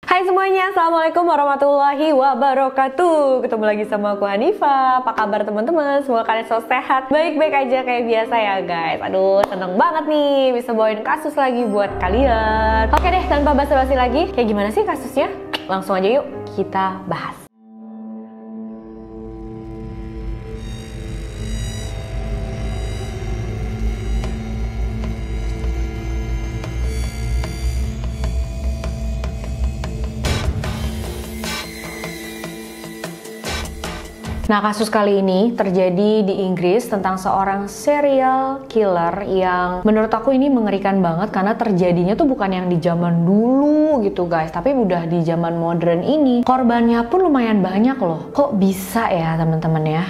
Hai semuanya, Assalamualaikum warahmatullahi wabarakatuh. Ketemu lagi sama aku Hanifa. Apa kabar teman-teman? Semoga kalian selalu sehat, baik-baik aja kayak biasa ya guys. Aduh, seneng banget nih bisa bawain kasus lagi buat kalian. Oke deh, tanpa basa-basi lagi, kayak gimana sih kasusnya? Langsung aja yuk kita bahas. Nah, kasus kali ini terjadi di Inggris tentang seorang serial killer yang menurut aku ini mengerikan banget karena terjadinya tuh bukan yang di zaman dulu gitu guys, tapi udah di zaman modern ini. Korbannya pun lumayan banyak loh. Kok bisa ya teman-teman ya?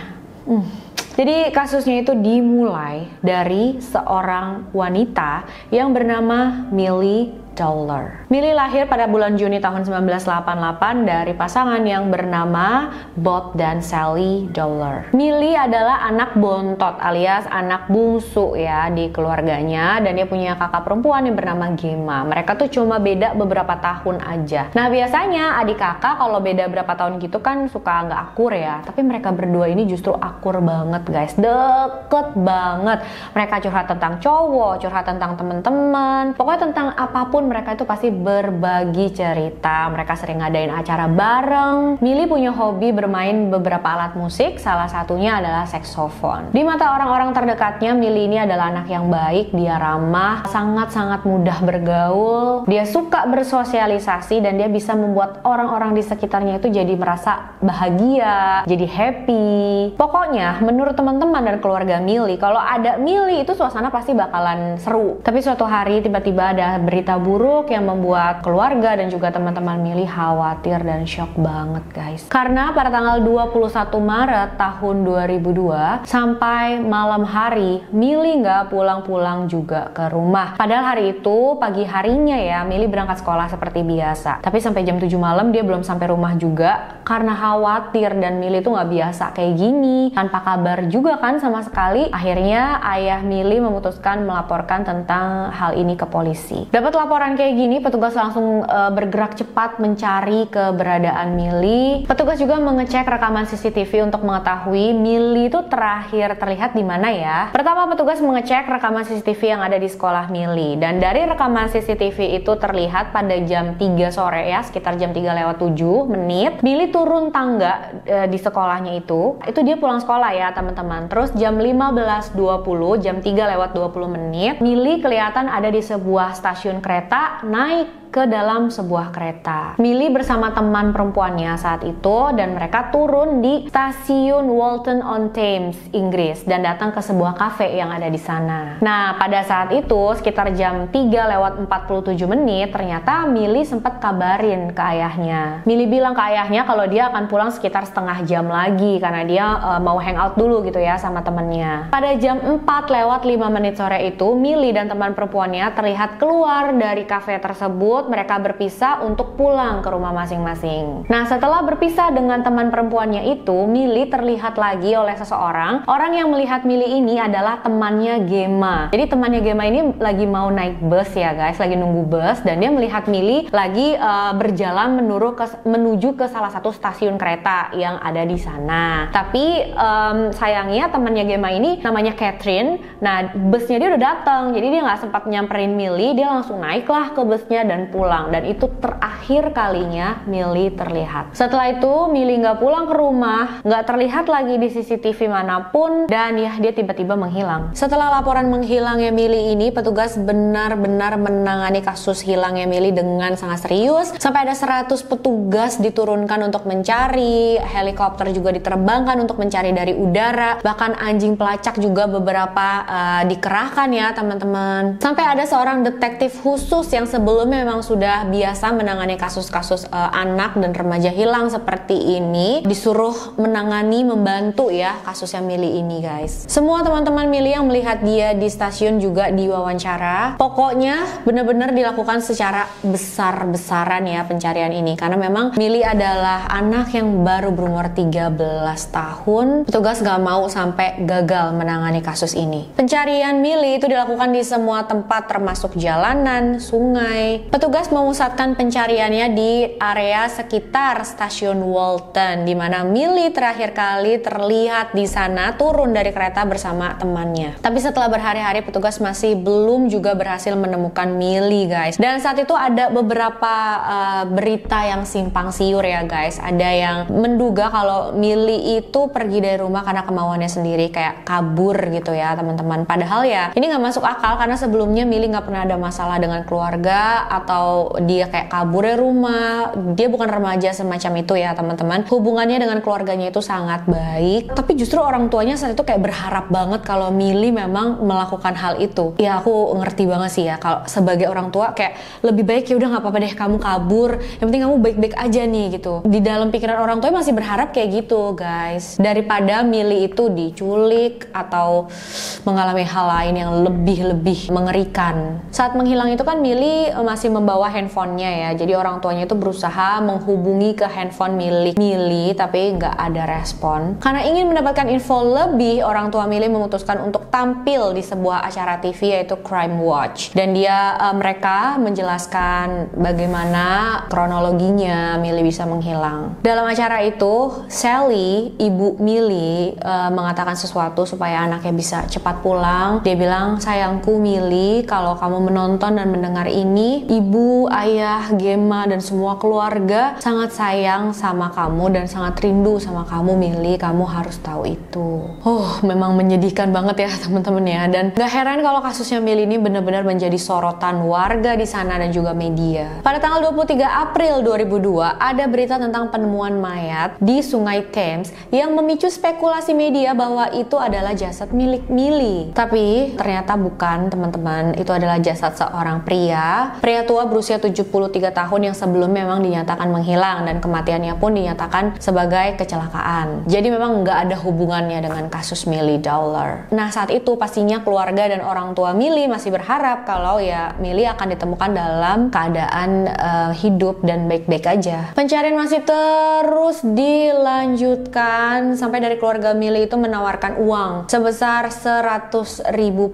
Jadi kasusnya itu dimulai dari seorang wanita yang bernama Millie Dowler. Millie lahir pada bulan Juni tahun 1988 dari pasangan yang bernama Bob dan Sally Dowler. Millie adalah anak bontot alias anak bungsu ya di keluarganya, dan dia punya kakak perempuan yang bernama Gemma. Mereka tuh cuma beda beberapa tahun aja. Nah, biasanya adik kakak kalau beda berapa tahun gitu kan suka nggak akur ya, tapi mereka berdua ini justru akur banget guys, deket banget. Mereka curhat tentang cowok, curhat tentang teman-teman, pokoknya tentang apapun mereka itu pasti berbagi cerita. Mereka sering ngadain acara bareng. Millie punya hobi bermain beberapa alat musik, salah satunya adalah saksofon. Di mata orang-orang terdekatnya, Millie ini adalah anak yang baik, dia ramah, sangat-sangat mudah bergaul, dia suka bersosialisasi, dan dia bisa membuat orang-orang di sekitarnya itu jadi merasa bahagia, jadi happy. Pokoknya menurut teman-teman dan keluarga Millie, kalau ada Millie itu suasana pasti bakalan seru. Tapi suatu hari tiba-tiba ada berita buruk yang membuat keluarga dan juga teman-teman Millie khawatir dan shock banget guys. Karena pada tanggal 21 Maret tahun 2002 sampai malam hari Millie nggak pulang-pulang juga ke rumah. Padahal hari itu pagi harinya ya Millie berangkat sekolah seperti biasa. Tapi sampai jam 7 malam dia belum sampai rumah juga karena khawatir, dan Millie tuh nggak biasa kayak gini, tanpa kabar juga kan sama sekali. Akhirnya ayah Millie memutuskan melaporkan tentang hal ini ke polisi. Dapat laporan kayak gini, petugas langsung bergerak cepat mencari keberadaan Millie. Petugas juga mengecek rekaman CCTV untuk mengetahui Millie itu terakhir terlihat di mana ya. Pertama, petugas mengecek rekaman CCTV yang ada di sekolah Millie, dan dari rekaman CCTV itu terlihat pada jam 3 sore ya, sekitar jam 3:07 Millie turun tangga di sekolahnya itu dia pulang sekolah ya teman-teman. Terus jam 15:20, jam 3:20 Millie kelihatan ada di sebuah stasiun kereta, naik ke dalam sebuah kereta. Millie bersama teman perempuannya saat itu, dan mereka turun di stasiun Walton-on-Thames, Inggris, dan datang ke sebuah kafe yang ada di sana. Nah, pada saat itu sekitar jam 3:47 ternyata Millie sempat kabarin ke ayahnya. Millie bilang ke ayahnya kalau dia akan pulang sekitar setengah jam lagi karena dia mau hangout dulu gitu ya sama temennya. Pada jam 4:05 sore itu Millie dan teman perempuannya terlihat keluar dari kafe tersebut. Mereka berpisah untuk pulang ke rumah masing-masing. Nah, setelah berpisah dengan teman perempuannya itu, Millie terlihat lagi oleh seseorang. Orang yang melihat Millie ini adalah temannya Gemma. Jadi temannya Gemma ini lagi mau naik bus ya guys, lagi nunggu bus, dan dia melihat Millie lagi berjalan menuju ke salah satu stasiun kereta yang ada di sana. Tapi sayangnya temannya Gemma ini namanya Catherine. Nah, busnya dia udah datang, jadi dia nggak sempat nyamperin Millie, dia langsung naiklah ke busnya dan pulang, dan itu terakhir kalinya Millie terlihat. Setelah itu Millie nggak pulang ke rumah, nggak terlihat lagi di CCTV manapun, dan ya dia tiba-tiba menghilang. Setelah laporan menghilangnya Millie ini, petugas benar-benar menangani kasus hilangnya Millie dengan sangat serius. Sampai ada 100 petugas diturunkan untuk mencari, helikopter juga diterbangkan untuk mencari dari udara, bahkan anjing pelacak juga beberapa dikerahkan ya teman-teman. Sampai ada seorang detektif khusus yang sebelumnya memang sudah biasa menangani kasus-kasus anak dan remaja hilang seperti ini, disuruh menangani, membantu ya kasusnya Millie ini guys. Semua teman-teman Millie yang melihat dia di stasiun juga diwawancara. Pokoknya benar-benar dilakukan secara besar-besaran ya pencarian ini, karena memang Millie adalah anak yang baru berumur 13 tahun. Petugas gak mau sampai gagal menangani kasus ini. Pencarian Millie itu dilakukan di semua tempat termasuk jalanan, sungai. Petugas petugas memusatkan pencariannya di area sekitar stasiun Walton, di mana Millie terakhir kali terlihat di sana turun dari kereta bersama temannya. Tapi setelah berhari-hari petugas masih belum juga berhasil menemukan Millie, guys. Dan saat itu ada beberapa berita yang simpang siur ya, guys. Ada yang menduga kalau Millie itu pergi dari rumah karena kemauannya sendiri, kayak kabur gitu ya teman-teman. Padahal ya ini nggak masuk akal karena sebelumnya Millie nggak pernah ada masalah dengan keluarga atau dia kayak kabur dari rumah. Dia bukan remaja semacam itu ya teman-teman. Hubungannya dengan keluarganya itu sangat baik. Tapi justru orang tuanya saat itu kayak berharap banget kalau Millie memang melakukan hal itu. Ya aku ngerti banget sih ya kalau sebagai orang tua kayak lebih baik ya udah nggak apa-apa deh kamu kabur. Yang penting kamu baik-baik aja nih gitu. Di dalam pikiran orang tua masih berharap kayak gitu, guys. Daripada Millie itu diculik atau mengalami hal lain yang lebih mengerikan. Saat menghilang itu kan Millie masih membawa handphonenya ya. Jadi orang tuanya itu berusaha menghubungi ke handphone milik Millie tapi nggak ada respon. Karena ingin mendapatkan info lebih, orang tua Millie memutuskan untuk tampil di sebuah acara TV yaitu Crime Watch. Dan mereka menjelaskan bagaimana kronologinya Millie bisa menghilang. Dalam acara itu, Sally, ibu Millie, mengatakan sesuatu supaya anaknya bisa cepat pulang. Dia bilang, sayangku Millie, kalau kamu menonton dan mendengar ini, ibu, ayah, Gemma, dan semua keluarga sangat sayang sama kamu dan sangat rindu sama kamu Millie. Kamu harus tahu itu. Memang menyedihkan banget ya teman-teman ya. Dan gak heran kalau kasusnya Millie ini benar-benar menjadi sorotan warga di sana dan juga media. Pada tanggal 23 April 2002, ada berita tentang penemuan mayat di Sungai Thames yang memicu spekulasi media bahwa itu adalah jasad milik Millie. Tapi ternyata bukan, teman-teman. Itu adalah jasad seorang pria tua berusia 73 tahun yang sebelumnya memang dinyatakan menghilang dan kematiannya pun dinyatakan sebagai kecelakaan. Jadi memang nggak ada hubungannya dengan kasus Millie Dowler. Nah, saat itu pastinya keluarga dan orang tua Millie masih berharap kalau ya Millie akan ditemukan dalam keadaan hidup dan baik-baik aja. Pencarian masih terus dilanjutkan sampai dari keluarga Millie itu menawarkan uang sebesar 100.000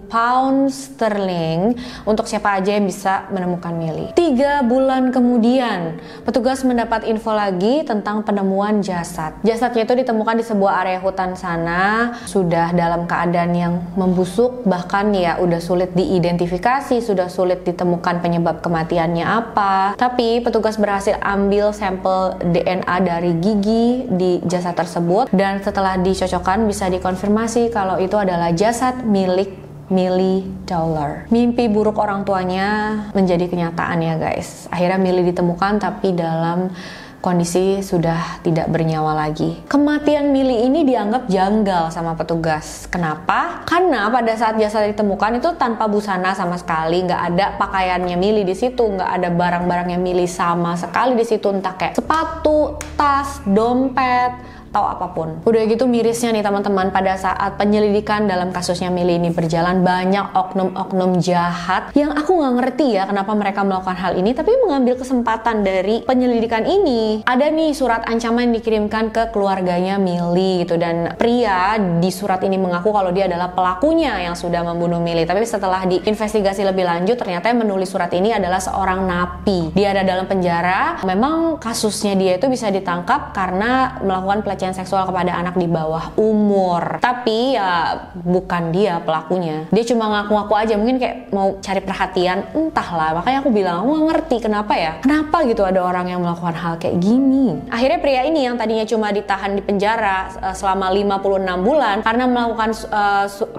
pound sterling untuk siapa aja yang bisa menemukan Millie. 3 bulan kemudian, petugas mendapat info lagi tentang penemuan jasad. Jasadnya itu ditemukan di sebuah area hutan sana, sudah dalam keadaan yang membusuk, bahkan ya udah sulit diidentifikasi, sudah sulit ditemukan penyebab kematiannya apa. Tapi petugas berhasil ambil sampel DNA dari gigi di jasad tersebut dan setelah dicocokkan bisa dikonfirmasi kalau itu adalah jasad milik Millie Dowler. Mimpi buruk orang tuanya menjadi kenyataan ya guys. Akhirnya Millie ditemukan tapi dalam kondisi sudah tidak bernyawa lagi. Kematian Millie ini dianggap janggal sama petugas. Kenapa? Karena pada saat jasad ditemukan itu tanpa busana sama sekali, nggak ada pakaiannya Millie di situ, nggak ada barang-barangnya Millie sama sekali di situ, entah kayak sepatu, tas, dompet, atau apapun. Udah gitu mirisnya nih teman-teman, pada saat penyelidikan dalam kasusnya Millie ini berjalan, banyak oknum-oknum jahat yang aku nggak ngerti ya kenapa mereka melakukan hal ini, tapi mengambil kesempatan dari penyelidikan ini. Ada nih surat ancaman yang dikirimkan ke keluarganya Millie gitu, dan pria di surat ini mengaku kalau dia adalah pelakunya yang sudah membunuh Millie. Tapi setelah diinvestigasi lebih lanjut, ternyata yang menulis surat ini adalah seorang napi. Dia ada dalam penjara. Memang kasusnya dia itu bisa ditangkap karena melakukan pelecehan seksual kepada anak di bawah umur. Tapi ya bukan dia pelakunya. Dia cuma ngaku-ngaku aja, mungkin kayak mau cari perhatian, entahlah. Makanya aku bilang, aku gak ngerti kenapa ya. Kenapa gitu ada orang yang melakukan hal kayak gini. Akhirnya pria ini yang tadinya cuma ditahan di penjara selama 56 bulan karena melakukan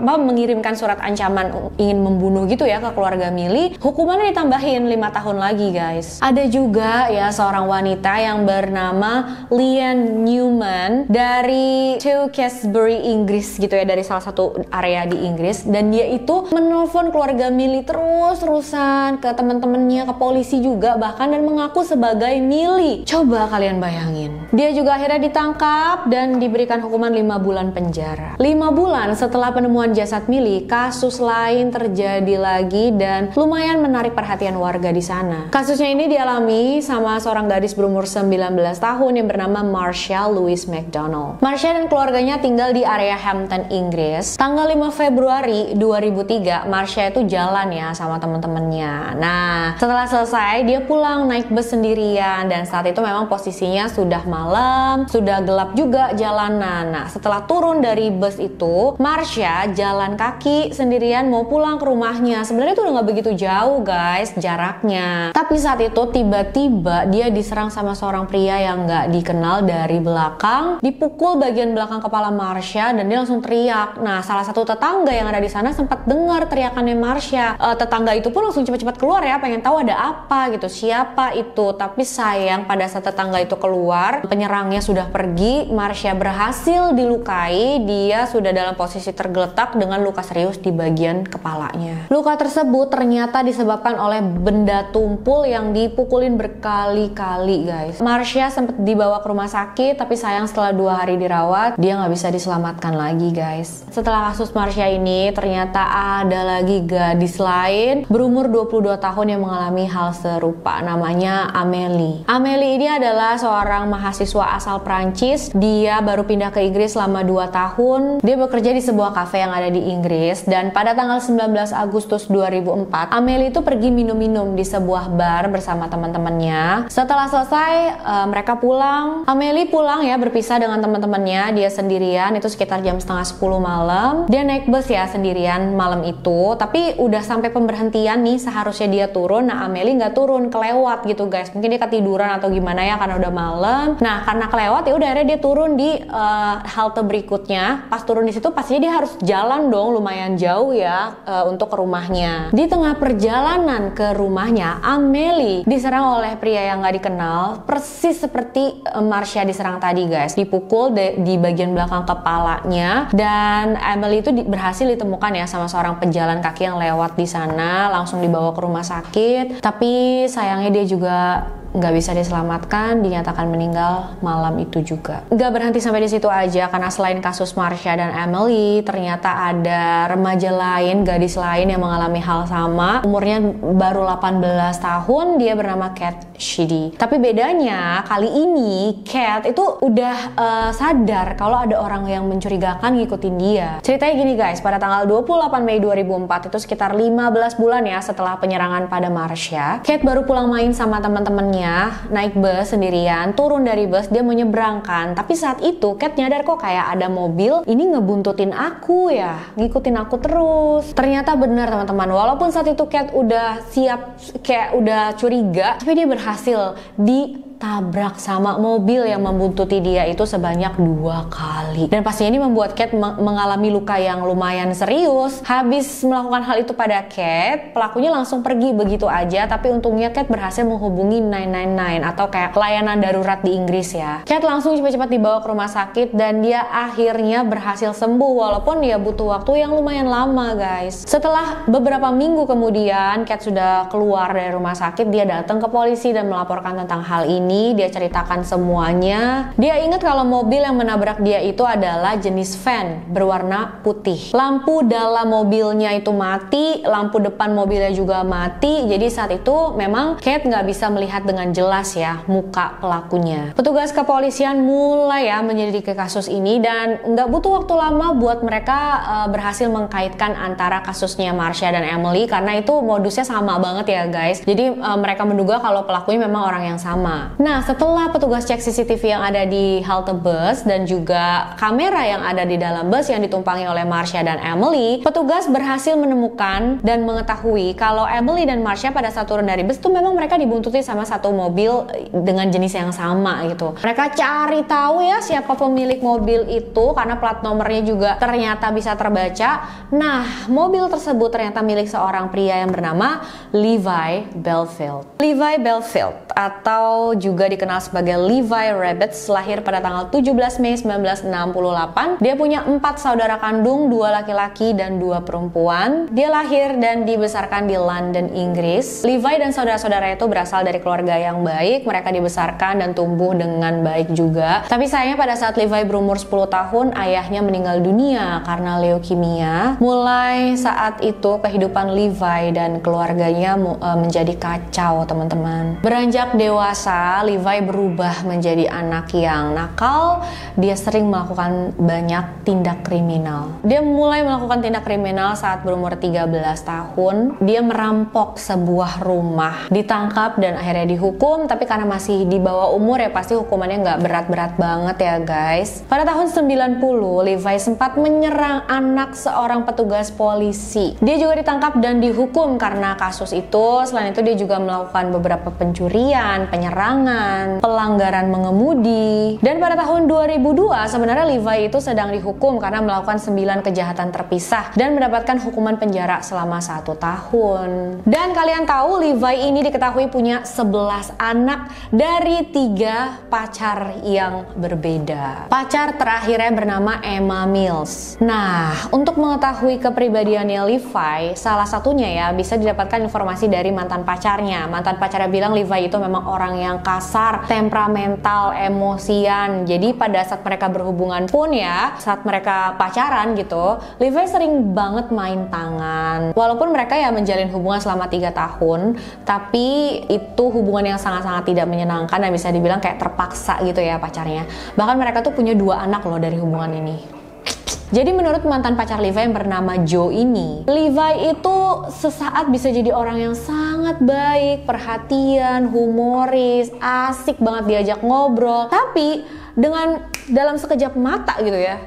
mengirimkan surat ancaman ingin membunuh gitu ya ke keluarga Millie, hukumannya ditambahin 5 tahun lagi guys. Ada juga ya seorang wanita yang bernama Leanne Newman dari Tewkesbury, Inggris gitu ya, dari salah satu area di Inggris, dan dia itu menelpon keluarga Millie terus-terusan, ke teman-temannya, ke polisi juga bahkan, dan mengaku sebagai Millie. Coba kalian bayangin. Dia juga akhirnya ditangkap dan diberikan hukuman 5 bulan penjara. 5 bulan setelah penemuan jasad Millie, kasus lain terjadi lagi dan lumayan menarik perhatian warga di sana. Kasusnya ini dialami sama seorang gadis berumur 19 tahun yang bernama Marcia Louise McCann. McDonald. Marsha dan keluarganya tinggal di area Hampton, Inggris. Tanggal 5 Februari 2003, Marsha itu jalan ya sama teman-temannya. Nah, setelah selesai dia pulang naik bus sendirian, dan saat itu memang posisinya sudah malam, sudah gelap juga jalanan. Nah, setelah turun dari bus itu, Marsha jalan kaki sendirian mau pulang ke rumahnya. Sebenarnya itu udah nggak begitu jauh guys jaraknya. Tapi saat itu tiba-tiba dia diserang sama seorang pria yang nggak dikenal dari belakang, dipukul bagian belakang kepala Marsha dan dia langsung teriak. Nah, salah satu tetangga yang ada di sana sempat dengar teriakannya Marsha. Tetangga itu pun langsung cepat-cepat keluar ya, pengen tahu ada apa gitu, siapa itu. Tapi sayang pada saat tetangga itu keluar, penyerangnya sudah pergi. Marsha berhasil dilukai, dia sudah dalam posisi tergeletak dengan luka serius di bagian kepalanya. Luka tersebut ternyata disebabkan oleh benda tumpul yang dipukulin berkali-kali guys. Marsha sempat dibawa ke rumah sakit, tapi sayang setelah 2 hari dirawat, dia nggak bisa diselamatkan lagi guys. Setelah kasus Marsha ini, ternyata ada lagi gadis lain berumur 22 tahun yang mengalami hal serupa, namanya Amélie. Amélie ini adalah seorang mahasiswa asal Prancis. Dia baru pindah ke Inggris selama 2 tahun. Dia bekerja di sebuah kafe yang ada di Inggris, dan pada tanggal 19 Agustus 2004, Amélie itu pergi minum-minum di sebuah bar bersama teman-temannya. Setelah selesai, mereka pulang. Amélie pulang ya, berpisah dengan teman-temannya. Dia sendirian, itu sekitar jam setengah 10 malam. Dia naik bus ya sendirian malam itu, tapi udah sampai pemberhentian nih, seharusnya dia turun. Nah, Amélie nggak turun, kelewat gitu guys. Mungkin dia ketiduran atau gimana ya, karena udah malam. Nah, karena kelewat ya udah akhirnya dia turun di halte berikutnya. Pas turun di situ pastinya dia harus jalan dong, lumayan jauh ya untuk ke rumahnya. Di tengah perjalanan ke rumahnya, Amélie diserang oleh pria yang nggak dikenal, persis seperti Marsha diserang tadi guys. Dipukul di bagian belakang kepalanya, dan Amélie itu berhasil ditemukan ya sama seorang pejalan kaki yang lewat di sana, langsung dibawa ke rumah sakit. Tapi sayangnya dia juga nggak bisa diselamatkan, dinyatakan meninggal malam itu juga. Nggak berhenti sampai di situ aja, karena selain kasus Marsha dan Amélie, ternyata ada remaja lain, gadis lain yang mengalami hal sama. Umurnya baru 18 tahun, dia bernama Cat Sheedy. Tapi bedanya kali ini Cat itu udah sadar kalau ada orang yang mencurigakan ngikutin dia. Ceritanya gini guys, pada tanggal 28 Mei 2004, itu sekitar 15 bulan ya setelah penyerangan pada Marsha, Cat baru pulang main sama teman-temannya, naik bus sendirian. Turun dari bus, dia mau nyebrangkan, tapi saat itu Cat nyadar kok kayak ada mobil ini ngebuntutin aku ya, ngikutin aku terus. Ternyata benar teman-teman, walaupun saat itu Cat udah siap, kayak udah curiga, tapi dia berhasil ditabrak sama mobil yang membuntuti dia itu sebanyak 2 kali. Dan pastinya ini membuat Cat mengalami luka yang lumayan serius. Habis melakukan hal itu pada Cat, pelakunya langsung pergi begitu aja, tapi untungnya Cat berhasil menghubungi 999 atau kayak layanan darurat di Inggris ya. Cat langsung cepat-cepat dibawa ke rumah sakit dan dia akhirnya berhasil sembuh, walaupun dia butuh waktu yang lumayan lama guys. Setelah beberapa minggu kemudian Cat sudah keluar dari rumah sakit, dia datang ke polisi dan melaporkan tentang hal ini. Dia ceritakan semuanya. Dia ingat kalau mobil yang menabrak dia itu adalah jenis van berwarna putih. Lampu dalam mobilnya itu mati, lampu depan mobilnya juga mati. Jadi saat itu memang Cat nggak bisa melihat dengan jelas ya muka pelakunya. Petugas kepolisian mulai ya menyelidiki kasus ini, dan nggak butuh waktu lama buat mereka berhasil mengkaitkan antara kasusnya Marsha dan Amélie, karena itu modusnya sama banget ya guys. Jadi mereka menduga kalau pelakunya memang orang yang sama. Nah, setelah petugas cek CCTV yang ada di halte bus dan juga kamera yang ada di dalam bus yang ditumpangi oleh Marsha dan Amélie, petugas berhasil menemukan dan mengetahui kalau Amélie dan Marsha pada saat turun dari bus tuh memang mereka dibuntuti sama satu mobil dengan jenis yang sama gitu. Mereka cari tahu ya siapa pemilik mobil itu, karena plat nomornya juga ternyata bisa terbaca. Nah, mobil tersebut ternyata milik seorang pria yang bernama Levi Bellfield. Levi Bellfield atau juga dikenal sebagai Levi Rabbits, lahir pada tanggal 17 Mei 1968. Dia punya 4 saudara kandung, 2 laki-laki dan 2 perempuan. Dia lahir dan dibesarkan di London, Inggris. Levi dan saudara-saudara itu berasal dari keluarga yang baik. Mereka dibesarkan dan tumbuh dengan baik juga. Tapi sayangnya pada saat Levi berumur 10 tahun, ayahnya meninggal dunia karena leukemia. Mulai saat itu kehidupan Levi dan keluarganya menjadi kacau teman-teman. Beranjak dewasa, ternyata Levi berubah menjadi anak yang nakal. Dia sering melakukan banyak tindak kriminal. Dia mulai melakukan tindak kriminal saat berumur 13 tahun. Dia merampok sebuah rumah, ditangkap dan akhirnya dihukum. Tapi karena masih di bawah umur ya pasti hukumannya nggak berat-berat banget ya guys. Pada tahun 90, Levi sempat menyerang anak seorang petugas polisi. Dia juga ditangkap dan dihukum karena kasus itu. Selain itu dia juga melakukan beberapa pencurian, penyerangan, pelanggaran mengemudi. Dan pada tahun 2002 sebenarnya Levi itu sedang dihukum karena melakukan 9 kejahatan terpisah dan mendapatkan hukuman penjara selama 1 tahun. Dan kalian tahu Levi ini diketahui punya 11 anak dari 3 pacar yang berbeda. Pacar terakhirnya bernama Emma Mills. Nah, untuk mengetahui kepribadiannya Levi, salah satunya ya bisa didapatkan informasi dari mantan pacarnya. Mantan pacarnya bilang Levi itu memang orang yang kasar, temperamental, emosian. Jadi pada saat mereka berhubungan pun ya, saat mereka pacaran gitu, Levi sering banget main tangan. Walaupun mereka ya menjalin hubungan selama 3 tahun, tapi itu hubungan yang sangat-sangat tidak menyenangkan dan bisa dibilang kayak terpaksa gitu ya pacarnya. Bahkan mereka tuh punya 2 anak loh dari hubungan ini. Jadi menurut mantan pacar Levi yang bernama Joe ini, Levi itu sesaat bisa jadi orang yang sangat baik, perhatian, humoris, asik banget diajak ngobrol. Tapi dengan dalam sekejap mata gitu ya,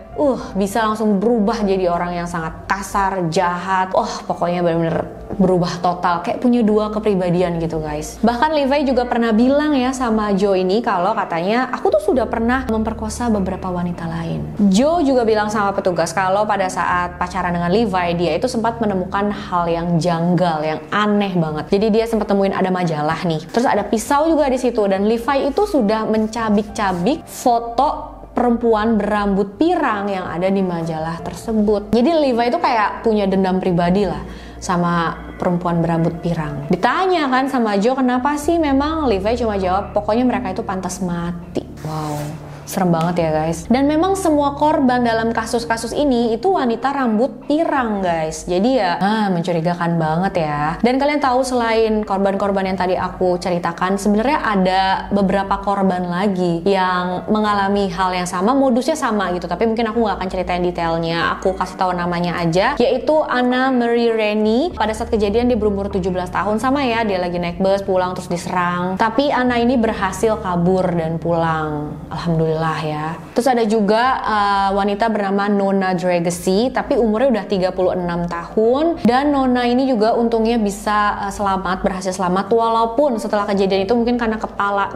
bisa langsung berubah jadi orang yang sangat kasar, jahat. Pokoknya bener-bener berubah total, kayak punya 2 kepribadian gitu guys. Bahkan Levi juga pernah bilang ya sama Joe ini kalau katanya aku tuh sudah pernah memperkosa beberapa wanita lain. Joe juga bilang sama petugas kalau pada saat pacaran dengan Levi dia itu sempat menemukan hal yang janggal, yang aneh banget. Jadi dia sempat temuin ada majalah nih, terus ada pisau juga di situ dan Levi itu sudah mencabik-cabik foto perempuan berambut pirang yang ada di majalah tersebut. Jadi Levi itu kayak punya dendam pribadi lah sama perempuan berambut pirang. Ditanya kan sama Joe kenapa sih, memang Levi cuma jawab pokoknya mereka itu pantas mati. Wow, serem banget ya guys. Dan memang semua korban dalam kasus-kasus ini itu wanita rambut pirang guys. Jadi ya mencurigakan banget ya. Dan kalian tahu selain korban-korban yang tadi aku ceritakan, sebenarnya ada beberapa korban lagi yang mengalami hal yang sama, modusnya sama gitu. Tapi mungkin aku nggak akan ceritain detailnya. Aku kasih tahu namanya aja, yaitu Anna Marie Rennie. Pada saat kejadian dia berumur 17 tahun, sama ya, dia lagi naik bus pulang terus diserang. Tapi Anna ini berhasil kabur dan pulang. Alhamdulillah ya. Terus ada juga wanita bernama Nona Dragesi, tapi umurnya udah 36 tahun. Dan Nona ini juga untungnya bisa selamat, berhasil selamat, walaupun setelah kejadian itu mungkin karena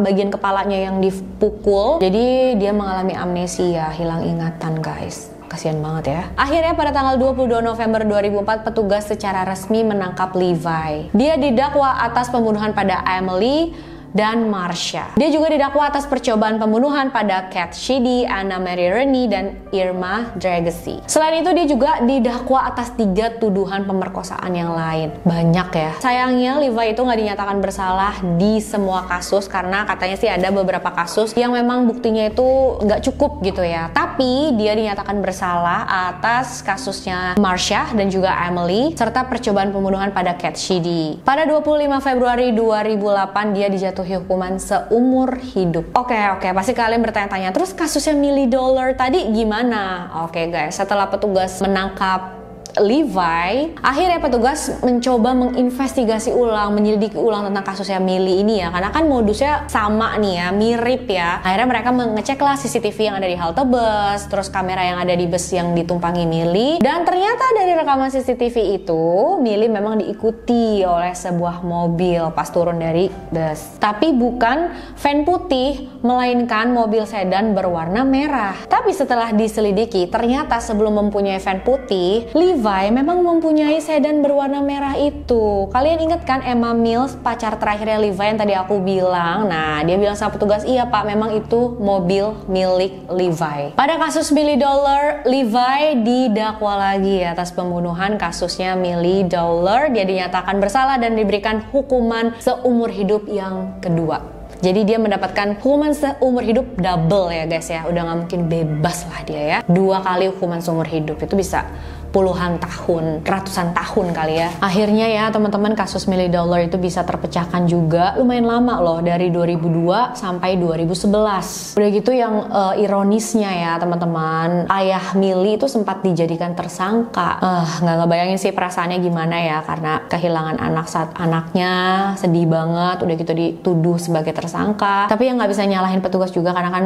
bagian kepalanya yang dipukul, jadi dia mengalami amnesia, hilang ingatan guys. Kasian banget ya. Akhirnya pada tanggal 22 November 2004 petugas secara resmi menangkap Levi. Dia didakwa atas pembunuhan pada Emily dan Marcia. Dia juga didakwa atas percobaan pembunuhan pada Kat Sheedy, Anna Marie Rennie, dan Irma Dragesi. Selain itu dia juga didakwa atas 3 tuduhan pemerkosaan yang lain. Banyak ya. Sayangnya Levi itu nggak dinyatakan bersalah di semua kasus karena katanya sih ada beberapa kasus yang memang buktinya itu nggak cukup gitu ya. Tapi dia dinyatakan bersalah atas kasusnya Marcia dan juga Emily serta percobaan pembunuhan pada Kat Sheedy. Pada 25 Februari 2008 dia dijatuhi hukuman seumur hidup. Oke, pasti kalian bertanya-tanya, terus kasusnya Millie Dollar tadi gimana? Oke guys, setelah petugas menangkap Levi, akhirnya petugas mencoba menginvestigasi ulang, menyelidiki ulang tentang kasusnya Millie ini ya, karena kan modusnya sama nih ya, mirip ya. Akhirnya mereka mengeceklah CCTV yang ada di halte bus, terus kamera yang ada di bus yang ditumpangi Millie, dan ternyata dari rekaman CCTV itu Millie memang diikuti oleh sebuah mobil pas turun dari bus, tapi bukan van putih, melainkan mobil sedan berwarna merah. Tapi setelah diselidiki, ternyata sebelum mempunyai van putih, Levi memang mempunyai sedan berwarna merah itu. Kalian ingat kan Emma Mills, pacar terakhirnya Levi yang tadi aku bilang? Nah, dia bilang sama petugas, iya pak, memang itu mobil milik Levi. Pada kasus Millie Dollar, Levi didakwa lagi atas pembunuhan kasusnya Millie Dollar. Dia dinyatakan bersalah dan diberikan hukuman seumur hidup yang kedua. Jadi dia mendapatkan hukuman seumur hidup double ya guys ya. Udah gak mungkin bebas lah dia ya. 2 kali hukuman seumur hidup, itu bisa puluhan tahun, ratusan tahun kali ya. Akhirnya ya teman-teman, kasus Millie Dowler itu bisa terpecahkan juga lumayan lama loh, dari 2002 sampai 2011. Udah gitu yang ironisnya ya teman-teman, ayah Millie itu sempat dijadikan tersangka. Nggak ngebayangin sih perasaannya gimana ya, karena kehilangan anak saat anaknya sedih banget, udah gitu dituduh sebagai tersangka. Tapi yang nggak bisa nyalahin petugas juga, karena kan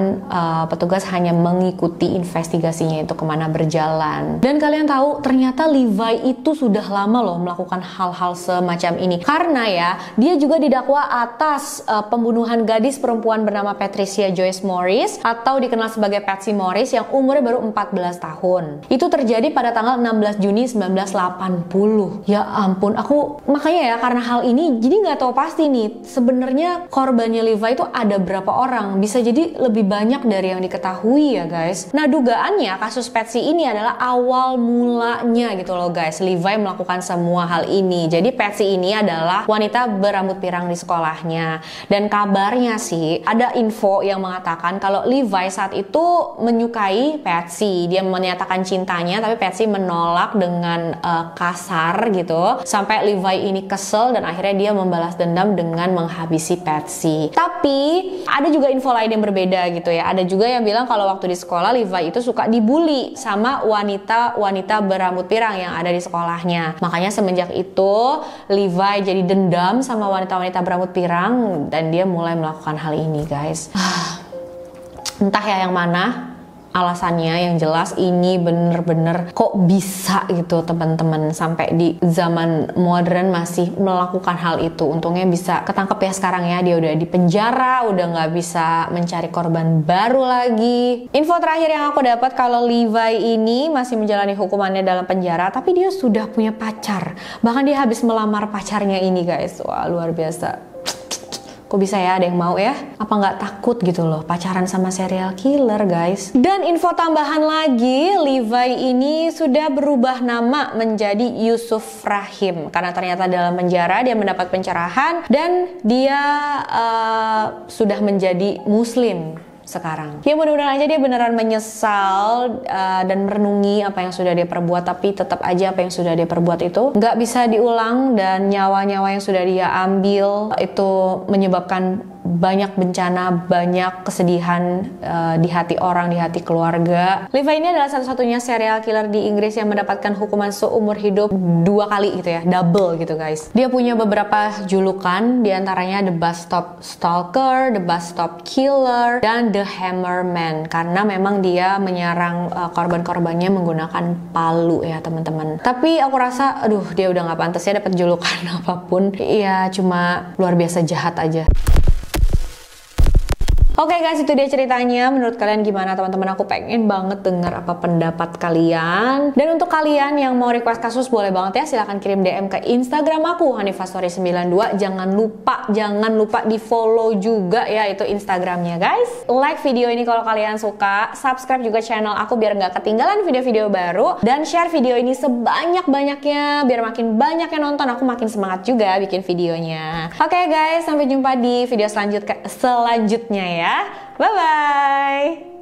petugas hanya mengikuti investigasinya itu kemana berjalan. Dan kalian tahu ternyata Levi itu sudah lama loh melakukan hal-hal semacam ini, karena ya dia juga didakwa atas pembunuhan gadis perempuan bernama Patricia Joyce Morris atau dikenal sebagai Patsy Morris yang umurnya baru 14 tahun. Itu terjadi pada tanggal 16 Juni 1980. Ya ampun, aku makanya ya karena hal ini jadi nggak tahu pasti nih sebenarnya korbannya Levi itu ada berapa orang. Bisa jadi lebih banyak dari yang diketahui ya guys. Nah, dugaannya kasus Patsy ini adalah awal mulanya gitu loh guys, Levi melakukan semua hal ini. Jadi Patsy ini adalah wanita berambut pirang di sekolahnya, dan kabarnya sih ada info yang mengatakan kalau Levi saat itu menyukai Patsy. Dia menyatakan cintanya, tapi Patsy menolak dengan kasar gitu, sampai Levi ini kesel dan akhirnya dia membalas dendam dengan menghabisi Patsy. Tapi ada juga info lain yang berbeda gitu ya. Ada juga yang bilang kalau waktu di sekolah Levi itu suka dibully sama wanita berambut pirang yang ada di sekolahnya. Makanya semenjak itu Levi jadi dendam sama wanita-wanita berambut pirang dan dia mulai melakukan hal ini guys. Entah ya yang mana alasannya, yang jelas ini bener-bener kok bisa gitu teman-teman, sampai di zaman modern masih melakukan hal itu. Untungnya bisa ketangkep ya sekarang ya, dia udah di penjara, udah nggak bisa mencari korban baru lagi. Info terakhir yang aku dapat kalau Levi ini masih menjalani hukumannya dalam penjara, tapi dia sudah punya pacar. Bahkan dia habis melamar pacarnya ini guys. Wah, luar biasa. Kok bisa ya ada yang mau ya? Apa nggak takut gitu loh pacaran sama serial killer guys? Dan info tambahan lagi, Levi ini sudah berubah nama menjadi Yusuf Rahim, karena ternyata dalam penjara dia mendapat pencerahan dan dia sudah menjadi muslim sekarang. Ya mudah-mudahan aja dia beneran menyesal dan merenungi apa yang sudah dia perbuat, tapi tetap aja apa yang sudah dia perbuat itu nggak bisa diulang, dan nyawa-nyawa yang sudah dia ambil itu menyebabkan banyak bencana, banyak kesedihan di hati orang, di hati keluarga. Levi ini adalah satu-satunya serial killer di Inggris yang mendapatkan hukuman seumur hidup 2 kali gitu ya, double gitu guys. Dia punya beberapa julukan, diantaranya The Bus Stop Stalker, The Bus Stop Killer, dan The Hammer Man, karena memang dia menyerang korban-korbannya menggunakan palu ya teman-teman. Tapi aku rasa, aduh dia udah nggak pantas ya dapat julukan apapun. Iya, cuma luar biasa jahat aja. Oke guys, itu dia ceritanya. Menurut kalian gimana teman-teman? Aku pengen banget dengar apa pendapat kalian. Dan untuk kalian yang mau request kasus, boleh banget ya, silahkan kirim DM ke Instagram aku hanifahstory92. Jangan lupa di follow juga ya itu Instagramnya guys. Like video ini kalau kalian suka, subscribe juga channel aku biar nggak ketinggalan video-video baru, dan share video ini sebanyak-banyaknya biar makin banyak yang nonton, aku makin semangat juga bikin videonya. Oke guys, sampai jumpa di video selanjutnya ya. Bye-bye!